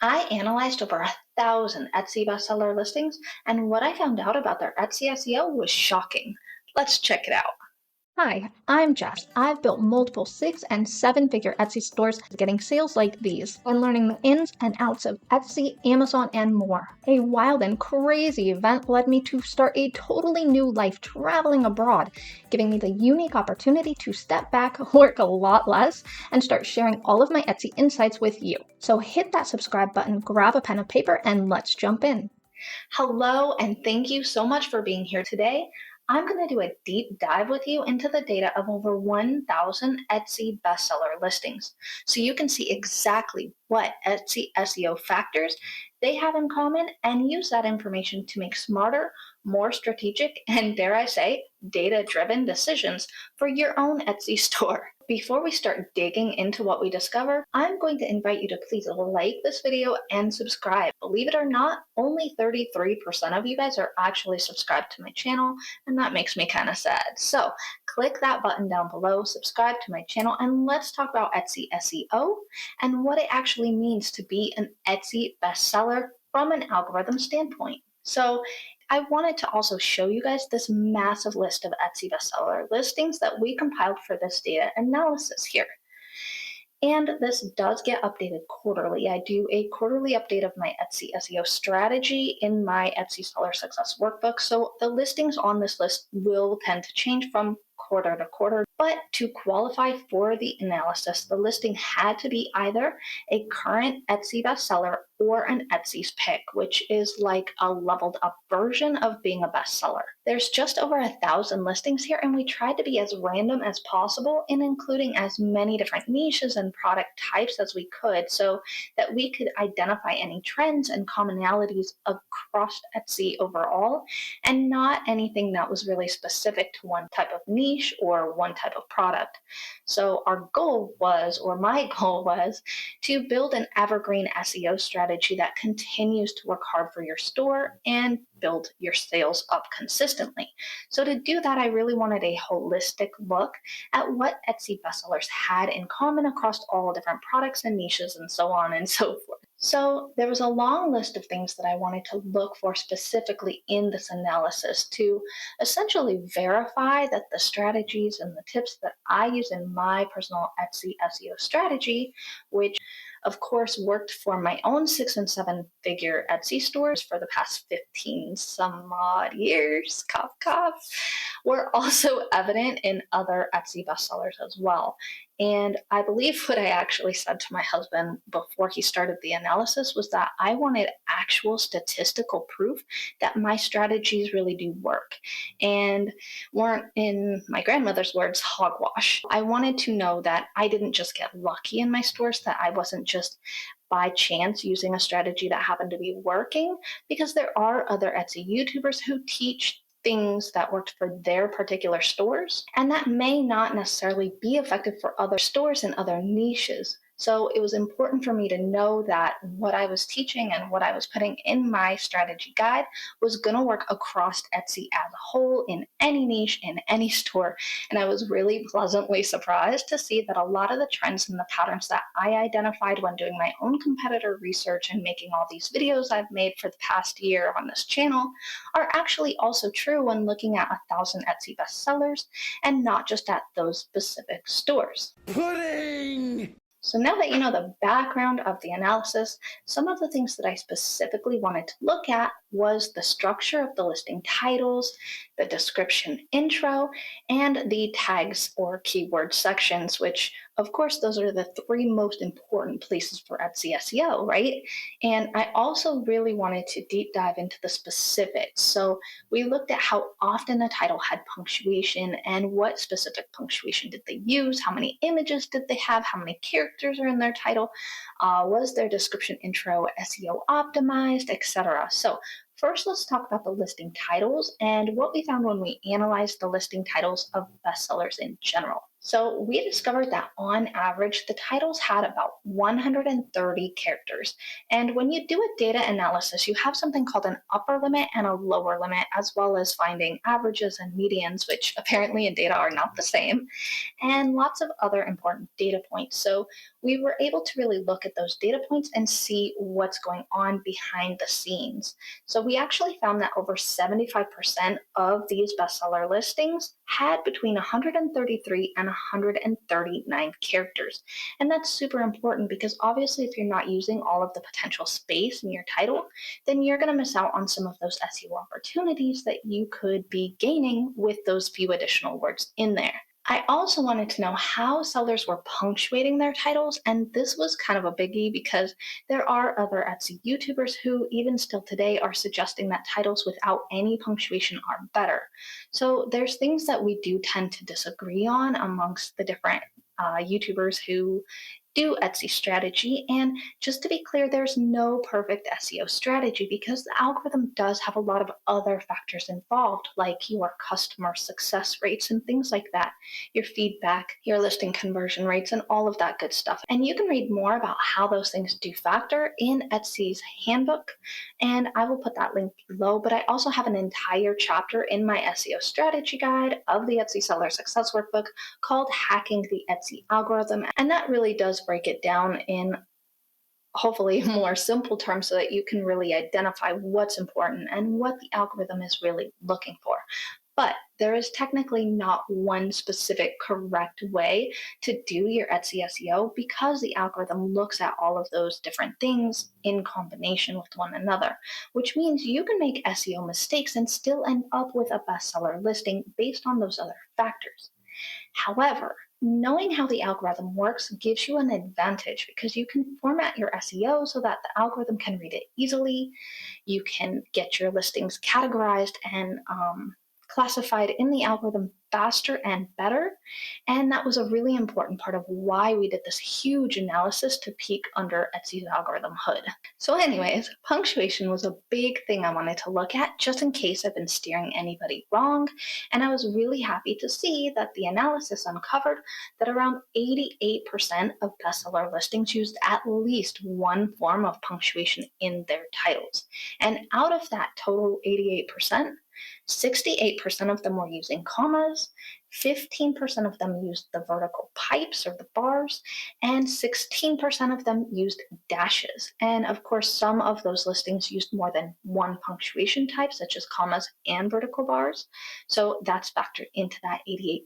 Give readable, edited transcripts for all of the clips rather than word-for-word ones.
I analyzed over 1,000 Etsy bestseller listings, and what I found out about their Etsy SEO was shocking. Let's check it out. Hi, I'm Jess. I've built multiple 6- and 7-figure Etsy stores getting sales like these and learning the ins and outs of Etsy, Amazon, and more. A wild and crazy event led me to start a totally new life traveling abroad, giving me the unique opportunity to step back, work a lot less, and start sharing all of my Etsy insights with you. So hit that subscribe button, grab a pen and paper, and let's jump in. Hello, and thank you so much for being here today. I'm going to do a deep dive with you into the data of over 1,000 Etsy bestseller listings, so you can see exactly what Etsy SEO factors they have in common and use that information to make smarter, more strategic, and dare I say, data-driven decisions for your own Etsy store. Before we start digging into what we discover, I'm going to invite you to please like this video and subscribe. Believe it or not, only 33% of you guys are actually subscribed to my channel, and that makes me kind of sad. So click that button down below, subscribe to my channel, and let's talk about Etsy SEO and what it actually means to be an Etsy bestseller from an algorithm standpoint. So I wanted to also show you guys this massive list of Etsy bestseller listings that we compiled for this data analysis here. And this does get updated quarterly. I do a quarterly update of my Etsy SEO strategy in my Etsy Seller Success Workbook. So the listings on this list will tend to change from quarter to quarter. But to qualify for the analysis, the listing had to be either a current Etsy bestseller or an Etsy's pick, which is like a leveled up version of being a bestseller. There's just over 1,000 listings here, and we tried to be as random as possible in including as many different niches and product types as we could so that we could identify any trends and commonalities across Etsy overall, and not anything that was really specific to one type of niche or one type of product. So our goal was, or my goal was, to build an evergreen SEO strategy that continues to work hard for your store and build your sales up consistently. So to do that, I really wanted a holistic look at what Etsy bestsellers had in common across all different products and niches and so on and so forth. So there was a long list of things that I wanted to look for specifically in this analysis to essentially verify that the strategies and the tips that I use in my personal Etsy SEO strategy, which of course worked for my own 6- and 7-figure Etsy stores for the past 15 some odd years, cough cough, were also evident in other Etsy bestsellers as well. And I believe what I actually said to my husband before he started the analysis was that I wanted actual statistical proof that my strategies really do work and weren't, in my grandmother's words, hogwash. I wanted to know that I didn't just get lucky in my stores, that I wasn't just by chance using a strategy that happened to be working, because there are other Etsy YouTubers who teach things that worked for their particular stores, and that may not necessarily be effective for other stores and other niches. So it was important for me to know that what I was teaching and what I was putting in my strategy guide was going to work across Etsy as a whole in any niche, in any store. And I was really pleasantly surprised to see that a lot of the trends and the patterns that I identified when doing my own competitor research and making all these videos I've made for the past year on this channel are actually also true when looking at 1,000 Etsy bestsellers and not just at those specific stores. Pudding! So now that you know the background of the analysis, some of the things that I specifically wanted to look at was the structure of the listing titles, the description intro, and the tags or keyword sections, which of course those are the 3 most important places for Etsy SEO, right? And I also really wanted to deep dive into the specifics. So we looked at how often a title had punctuation and what specific punctuation did they use, how many images did they have, how many characters are in their title, was their description intro SEO optimized, etc. So first, let's talk about the listing titles and what we found when we analyzed the listing titles of bestsellers in general. So we discovered that on average, the titles had about 130 characters. And when you do a data analysis, you have something called an upper limit and a lower limit, as well as finding averages and medians, which apparently in data are not the same, and lots of other important data points. So we were able to really look at those data points and see what's going on behind the scenes. So we actually found that over 75% of these bestseller listings had between 133 and 139 characters. And that's super important because obviously if you're not using all of the potential space in your title, then you're going to miss out on some of those SEO opportunities that you could be gaining with those few additional words in there. I also wanted to know how sellers were punctuating their titles, and this was kind of a biggie because there are other Etsy YouTubers who, even still today, are suggesting that titles without any punctuation are better. So there's things that we do tend to disagree on amongst the different YouTubers who do Etsy strategy. And just to be clear, there's no perfect SEO strategy because the algorithm does have a lot of other factors involved, like your customer success rates and things like that, your feedback, your listing conversion rates, and all of that good stuff. And you can read more about how those things do factor in Etsy's handbook, and I will put that link below. But I also have an entire chapter in my SEO strategy guide of the Etsy Seller Success Workbook called Hacking the Etsy Algorithm, and that really does break it down in hopefully more simple terms so that you can really identify what's important and what the algorithm is really looking for. But there is technically not one specific correct way to do your Etsy SEO because the algorithm looks at all of those different things in combination with one another, which means you can make SEO mistakes and still end up with a bestseller listing based on those other factors. However, knowing how the algorithm works gives you an advantage because you can format your SEO so that the algorithm can read it easily. You can get your listings categorized and classified in the algorithm faster and better. And that was a really important part of why we did this huge analysis to peek under Etsy's algorithm hood. So anyways, punctuation was a big thing I wanted to look at just in case I've been steering anybody wrong. And I was really happy to see that the analysis uncovered that around 88% of bestseller listings used at least one form of punctuation in their titles. And out of that total 88%, 68% of them were using commas, 15% of them used the vertical pipes or the bars, and 16% of them used dashes. And of course, some of those listings used more than one punctuation type, such as commas and vertical bars. So that's factored into that 88%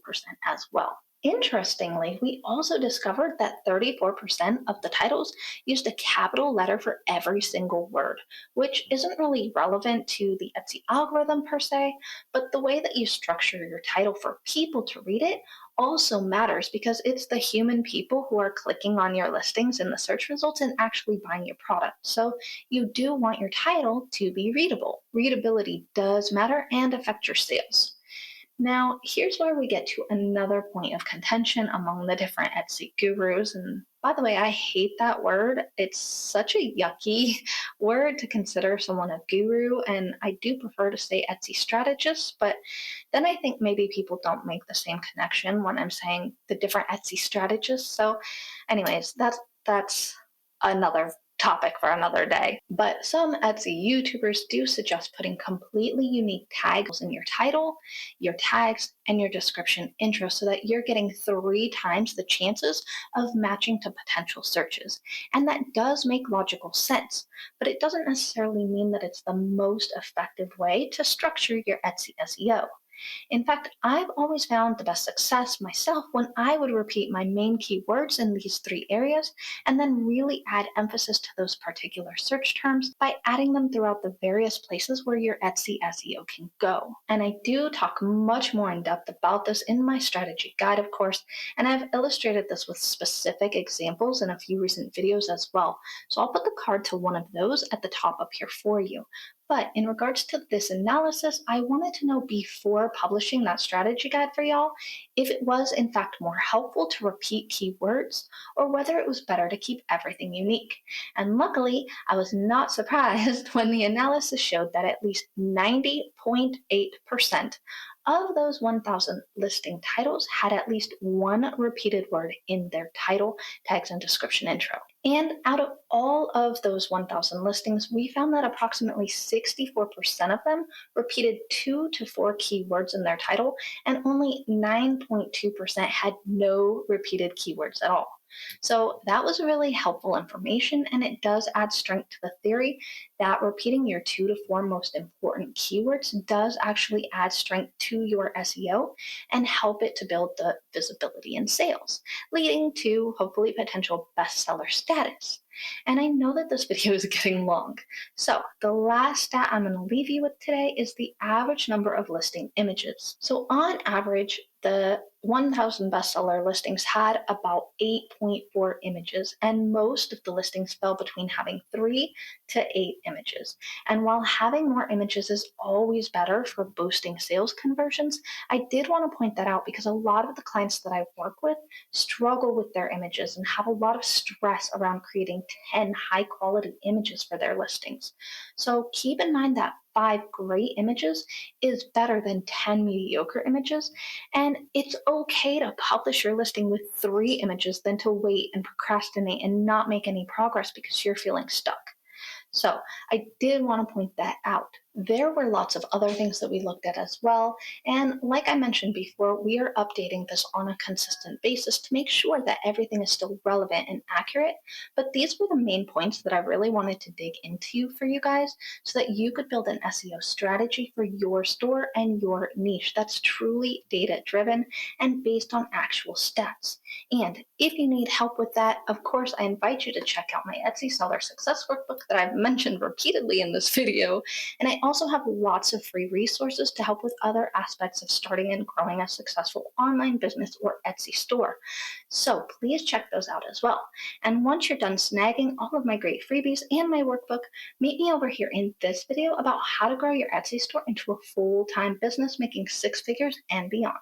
as well. Interestingly, we also discovered that 34% of the titles used a capital letter for every single word, which isn't really relevant to the Etsy algorithm per se, but the way that you structure your title for people to read it also matters because it's the human people who are clicking on your listings in the search results and actually buying your product. So you do want your title to be readable. Readability does matter and affect your sales. Now, here's where we get to another point of contention among the different Etsy gurus. And by the way, I hate that word. It's such a yucky word to consider someone a guru, and I do prefer to say Etsy strategist, but then I think maybe people don't make the same connection when I'm saying the different Etsy strategists. So anyways, that's another topic for another day. But some Etsy YouTubers do suggest putting completely unique tags in your title, your tags, and your description intro so that you're getting 3 times the chances of matching to potential searches. And that does make logical sense, but it doesn't necessarily mean that it's the most effective way to structure your Etsy SEO. In fact, I've always found the best success myself when I would repeat my main keywords in these 3 areas and then really add emphasis to those particular search terms by adding them throughout the various places where your Etsy SEO can go. And I do talk much more in depth about this in my strategy guide, of course, and I've illustrated this with specific examples in a few recent videos as well. So I'll put the card to one of those at the top up here for you. But in regards to this analysis, I wanted to know before publishing that strategy guide for y'all if it was in fact more helpful to repeat keywords or whether it was better to keep everything unique. And luckily, I was not surprised when the analysis showed that at least 90.8% of those 1,000 listing titles had at least one repeated word in their title, tags, and description intro. And out of all of those 1,000 listings, we found that approximately 64% of them repeated 2 to 4 keywords in their title, and only 9.2% had no repeated keywords at all. So that was really helpful information, and it does add strength to the theory that repeating your 2 to 4 most important keywords does actually add strength to your SEO and help it to build the visibility and sales, leading to hopefully potential bestseller status. And I know that this video is getting long, so the last stat I'm going to leave you with today is the average number of listing images. So on average, the 1,000 bestseller listings had about 8.4 images, and most of the listings fell between having 3 to 8 images. And while having more images is always better for boosting sales conversions, I did want to point that out because a lot of the clients that I work with struggle with their images and have a lot of stress around creating 10 high quality images for their listings. So keep in mind that 5 great images is better than 10 mediocre images, and it's okay to publish your listing with 3 images than to wait and procrastinate and not make any progress because you're feeling stuck. So I did want to point that out. There were lots of other things that we looked at as well. And like I mentioned before, we are updating this on a consistent basis to make sure that everything is still relevant and accurate. But these were the main points that I really wanted to dig into for you guys so that you could build an SEO strategy for your store and your niche that's truly data driven and based on actual stats. And if you need help with that, of course, I invite you to check out my Etsy Seller Success Workbook that I've mentioned repeatedly in this video. And I also have lots of free resources to help with other aspects of starting and growing a successful online business or Etsy store. So please check those out as well. And once you're done snagging all of my great freebies and my workbook, meet me over here in this video about how to grow your Etsy store into a full-time business making 6 figures and beyond.